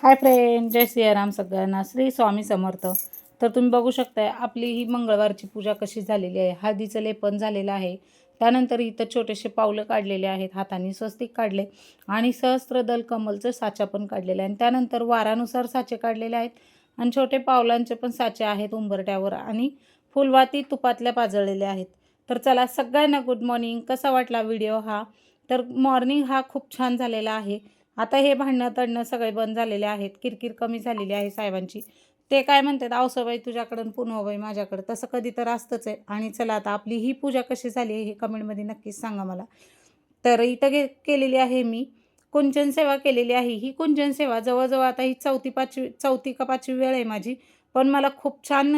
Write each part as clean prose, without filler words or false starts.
Hi friend, जय सियाराम सगळ्यांना. श्री स्वामी समर्थ. तर तुम्ही बघू शकताय आपली ही मंगळवारची पूजा कशी झालेली आहे. हळदीचं लेपन झालेलं आहे. त्यानंतर इथं छोटेसे पावलं काढलेले आहेत, हाताने स्वस्तिक काढले आणि सहस्त्रदल कमलचं साचा पण काढलेला आहे. आणि त्यानंतर वारानुसार साचे काढलेले आहेत आणि छोटे पावलांचे पण साचे आहेत उंबरट्यावर आणि फुलवाती तुपातल्या पाजळलेल्या आहेत. तर चला सगळ्यांना गुड मॉर्निंग. कसा वाटला व्हिडिओ हा? तर मॉर्निंग हा खूप छान झालेला आहे. आता हे भांडणं तडणं सगळे बंद झालेले आहेत. किरकिर कमी झालेली आहे साहेबांची. ते काय म्हणतात, "आवसोबाई तुझ्याकडून पुनवबाई माझ्याकडं." तसं कधी तर असतंच आहे. आणि चला आता आपली ही पूजा कशी झाली हे कमेंटमध्ये नक्कीच सांगा मला. तर इथं केलेली आहे मी कुंचन सेवा केलेली आहे. ही कुंचन सेवा जवळजवळ आता ही चौथी का पाचवी वेळ आहे माझी. पण मला खूप छान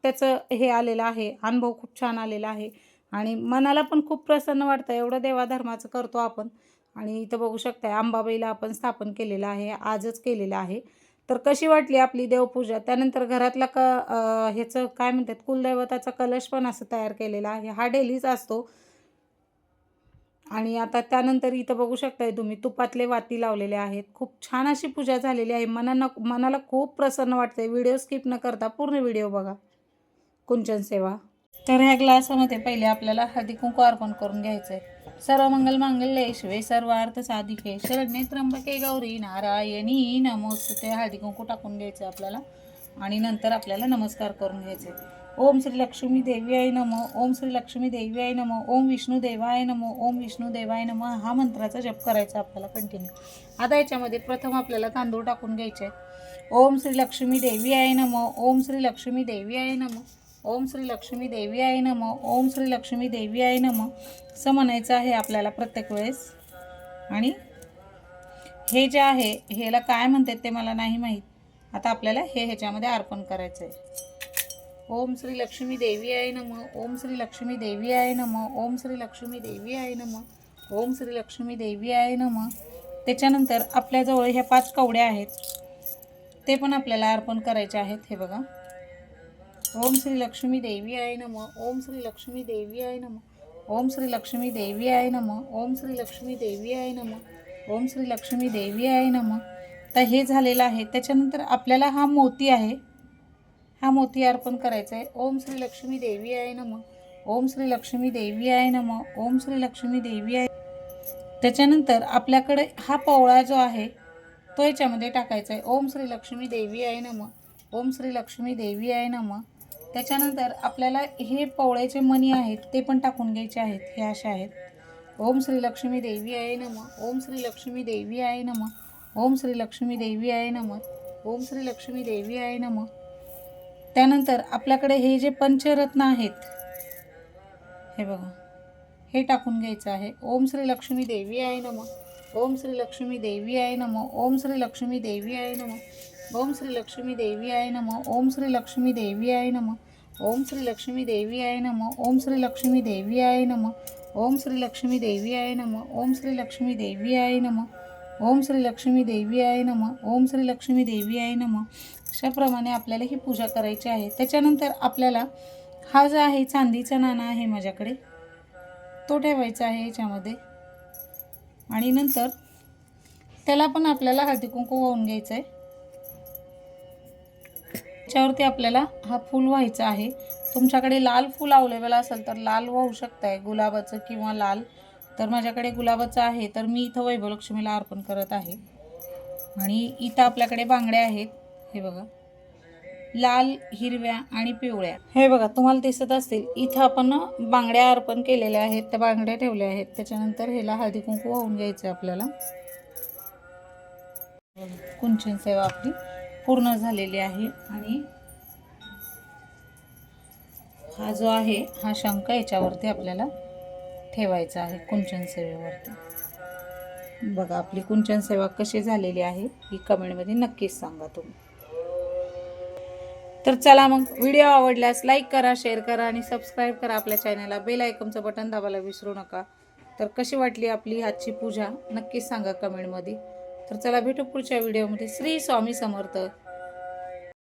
त्याचं हे आलेलं आहे, अनुभव खूप छान आलेला आहे आणि मनाला पण खूप प्रसन्न वाटतं. एवढं देवाधर्माचं करतो आपण. आणि इथं बघू शकताय अंबाबाईला आपण स्थापन केलेलं आहे, आजच केलेलं आहे. तर कशी वाटली आपली देवपूजा? त्यानंतर घरातला ह्याचं काय म्हणतात, कुलदैवताचा कलश पण असं तयार केलेला आहे. हा डेलीच असतो. आणि आता त्यानंतर इथं बघू शकताय तुम्ही तुपातले वाती लावलेले आहेत. खूप छान अशी पूजा झालेली आहे. मनाला खूप प्रसन्न वाटते. व्हिडिओ स्किप न करता पूर्ण व्हिडिओ बघा. कुंचन सेवा. तर ह्या ग्लासामध्ये पहिले आपल्याला हळदी कुंकू अर्पण करून घ्यायचं आहे. सर्व मंगल मांगल्ये शिवे सर्वार्थ साधिके शरण्ये त्र्यंबके गौरी नारायणी नमोस्तुते. हळदी कुंकू टाकून घ्यायचं आपल्याला आणि नंतर आपल्याला नमस्कार करून घ्यायचे. ओम श्री लक्ष्मी देव्याय नमो, ओम श्री लक्ष्मी देव्याय नमो, ओम विष्णू देवाय नमो, ओम विष्णू देवाय नमो हा मंत्राचा जप करायचा आपल्याला कंटिन्यू. आता याच्यामध्ये प्रथम आपल्याला तांदूळ टाकून घ्यायचे आहेत. ओम श्री लक्ष्मी देव्याय नमो, ओम श्री लक्ष्मी देव्याय नमो, ओम श्री लक्ष्मी देवी आहे नमो, ओम श्री लक्ष्मी देवी आहे नमो असं म्हणायचं आहे आपल्याला प्रत्येक वेळेस. आणि हे जे आहे ह्याला काय म्हणतात ते मला नाही माहीत. आता आपल्याला ह्याच्यामध्ये अर्पण करायचं आहे. ओम श्री लक्ष्मी देवी आहे नमो, ओम श्री लक्ष्मी देवी आहे नमो, ओम श्री लक्ष्मी देवी आहे नमो, ओम श्री लक्ष्मी देवी आहे नमो. त्याच्यानंतर आपल्याजवळ ह्या 5 कवड्या आहेत, ते पण आपल्याला अर्पण करायचे आहेत. हे बघा. ओम श्री लक्ष्मी देवी आय नमः, ओम श्री लक्ष्मी देवी आय नमः, ओम श्री लक्ष्मी देवी आय नमः, ओम श्री लक्ष्मी देवी आय नमः, ओम श्री लक्ष्मी देवी आय नमः. तर हे झालेलं आहे. त्याच्यानंतर आपल्याला हा मोती आहे, हा मोती अर्पण करायचा आहे. ओम श्री लक्ष्मी देवी आय नमः, ओम श्री लक्ष्मी देवी आय नमः, ओम श्री लक्ष्मी देवी आय. त्याच्यानंतर आपल्याकडे हा पवळा जो आहे तो याच्यामध्ये टाकायचा आहे. ओम श्री लक्ष्मी देवी आय नमः, ओम श्री लक्ष्मी देवी आय नमः. त्याच्यानंतर आपल्याला हे पवळ्याचे मणी आहेत ते पण टाकून घ्यायचे आहेत. हे असे आहेत. ओम श्री लक्ष्मी देवी आय नमः, ओम श्री लक्ष्मी देवी आय नमः, ओम श्री लक्ष्मी देवी आय नमः, ओम श्री लक्ष्मी देवी आय नमः. त्यानंतर आपल्याकडे हे जे पंचरत्न आहेत हे बघा, हे टाकून घ्यायचं आहे. ओम श्री लक्ष्मी देवी आय नमः, ओम श्री लक्ष्मी देवी आय नमः, ओम श्री लक्ष्मी देवी आय नमः, ओम श्री लक्ष्मी देवी आय नमः, ओम श्री लक्ष्मी देवी आय नमः, ओम श्री लक्ष्मी देवी आय नमः, ओम श्री लक्ष्मी देवी आय नमः, ओम श्री लक्ष्मी देवी आय नमः, ओम श्री लक्ष्मी देवी आय नमः, ओम श्री लक्ष्मी देवी आय नमः, ओम श्री लक्ष्मी देवी आय नमः. अशाप्रमाणे आपल्याला ही पूजा करायची आहे. त्याच्यानंतर आपल्याला हा जो आहे चांदीचा नाणा आहे माझ्याकडे, तो ठेवायचा आहे याच्यामध्ये आणि नंतर त्याला पण आपल्याला हळदी कुंकू वाहून घ्यायचं आहे. त्याच्यावरती आपल्याला हा फूल व्हायचा आहे. तुमच्याकडे लाल फूल अवेलेबल असेल तर लाल वाहू शकताय, गुलाबाचं किंवा लाल. तर माझ्याकडे गुलाबाचं आहे, तर मी इथं वैभवलक्ष्मीला अर्पण करत आहे. आणि इथं आपल्याकडे बांगड्या आहेत, हे बघा, लाल, हिरव्या आणि पिवळ्या. हे बघा तुम्हाला दिसत असतील. इथं आपण बांगड्या अर्पण केलेल्या आहेत, त्या बांगड्या ठेवल्या आहेत. त्याच्यानंतर ह्याला हळदी कुंकू वाहून घ्यायचं आपल्याला. कुंचन सेवा आपली पूर्ण झालेली आहे. आणि हा जो आहे हा शंख याच्यावरती आपल्याला ठेवायचा आहे कुंचन सेवेवरती. बघा आपली कुंचन सेवा कशी झालेली आहे ही कमेंटमध्ये नक्कीच सांगा तुम्ही. तर चला मग, व्हिडिओ आवडल्यास लाईक करा, शेअर करा आणि सबस्क्राईब करा आपल्या चॅनलला. बेल आयकॉनचं बटन दाबायला विसरू नका. तर कशी वाटली आपली आजची पूजा नक्कीच सांगा कमेंटमध्ये. तर चला भेटू पुढच्या व्हिडिओमध्ये. श्री स्वामी समर्थ.